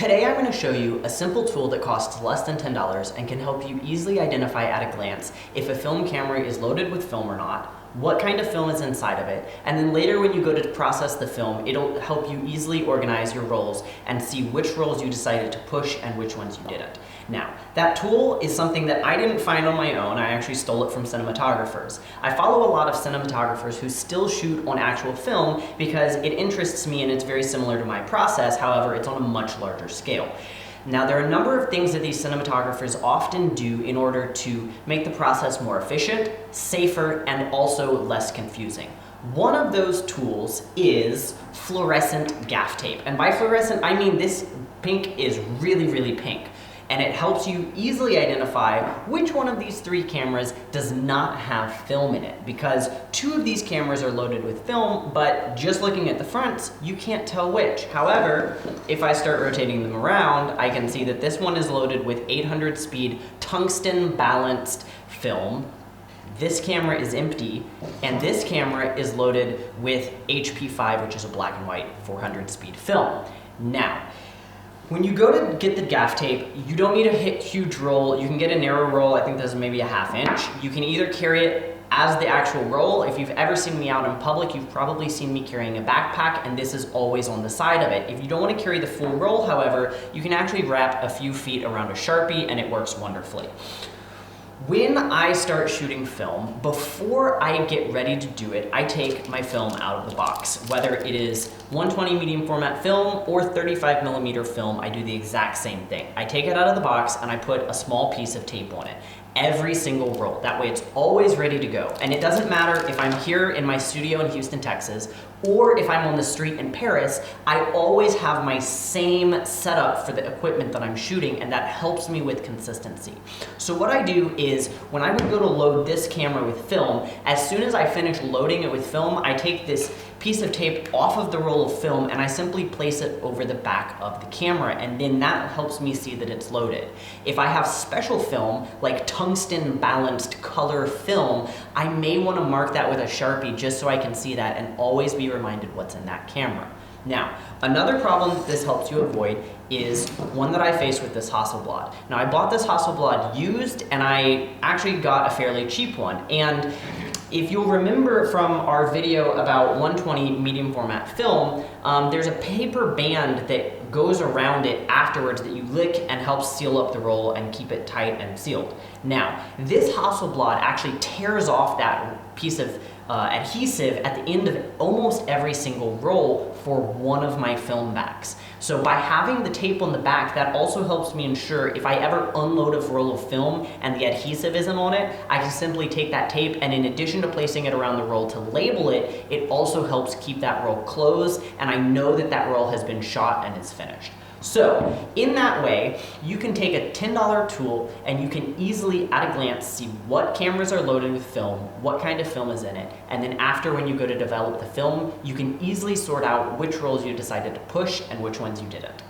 Today I'm going to show you a simple tool that costs less than $10 and can help you easily identify at a glance if a film camera is loaded with film or not, what kind of film is inside of it, and then later when you go to process the film, it'll help you easily organize your rolls and see which rolls you decided to push and which ones you didn't. Now, that tool is something that I didn't find on my own. I actually stole it from cinematographers. I follow a lot of cinematographers who still shoot on actual film because it interests me and it's very similar to my process. However, it's on a much larger scale. Now, there are a number of things that these cinematographers often do in order to make the process more efficient, safer, and also less confusing. One of those tools is fluorescent gaff tape. And by fluorescent, I mean this pink is really, really pink. And it helps you easily identify which one of these three cameras does not have film in it, because two of these cameras are loaded with film, but just looking at the fronts, you can't tell which. However, if I start rotating them around, I can see that this one is loaded with 800 speed tungsten-balanced film. This camera is empty, and this camera is loaded with HP5, which is a black and white 400 speed film. Now, when you go to get the gaff tape, you don't need a huge roll. You can get a narrow roll. I think this is maybe a ½ inch. You can either carry it as the actual roll. If you've ever seen me out in public, you've probably seen me carrying a backpack, and this is always on the side of it. If you don't want to carry the full roll, however, you can actually wrap a few feet around a Sharpie, and it works wonderfully. When I start shooting film, before I get ready to do it, I take my film out of the box. Whether it is 120 medium format film or 35mm film, I do the exact same thing. I take it out of the box and I put a small piece of tape on it. Every single roll. That way it's always ready to go. And it doesn't matter if I'm here in my studio in Houston, Texas, or if I'm on the street in Paris, I always have my same setup for the equipment that I'm shooting, and that helps me with consistency. So what I do is, when I would go to load this camera with film, as soon as I finish loading it with film, I take this piece of tape off of the roll of film and I simply place it over the back of the camera, and then that helps me see that it's loaded. If I have special film, like tungsten-balanced color film, I may want to mark that with a Sharpie just so I can see that and always be reminded what's in that camera. Now, another problem that this helps you avoid is one that I faced with this Hasselblad. Now, I bought this Hasselblad used, and I actually got a fairly cheap one. And if you'll remember from our video about 120 medium format film, there's a paper band that goes around it afterwards that you lick and helps seal up the roll and keep it tight and sealed. Now, this Hasselblad actually tears off that piece of adhesive at the end of almost every single roll for one of my film backs. So by having the tape on the back, that also helps me ensure if I ever unload a roll of film and the adhesive isn't on it, I can simply take that tape, and in addition to placing it around the roll to label it, it also helps keep that roll closed, and I know that that roll has been shot and is finished. So, in that way, you can take a $10 tool and you can easily, at a glance, see what cameras are loaded with film, what kind of film is in it, and then after, when you go to develop the film, you can easily sort out which rolls you decided to push and which ones you didn't.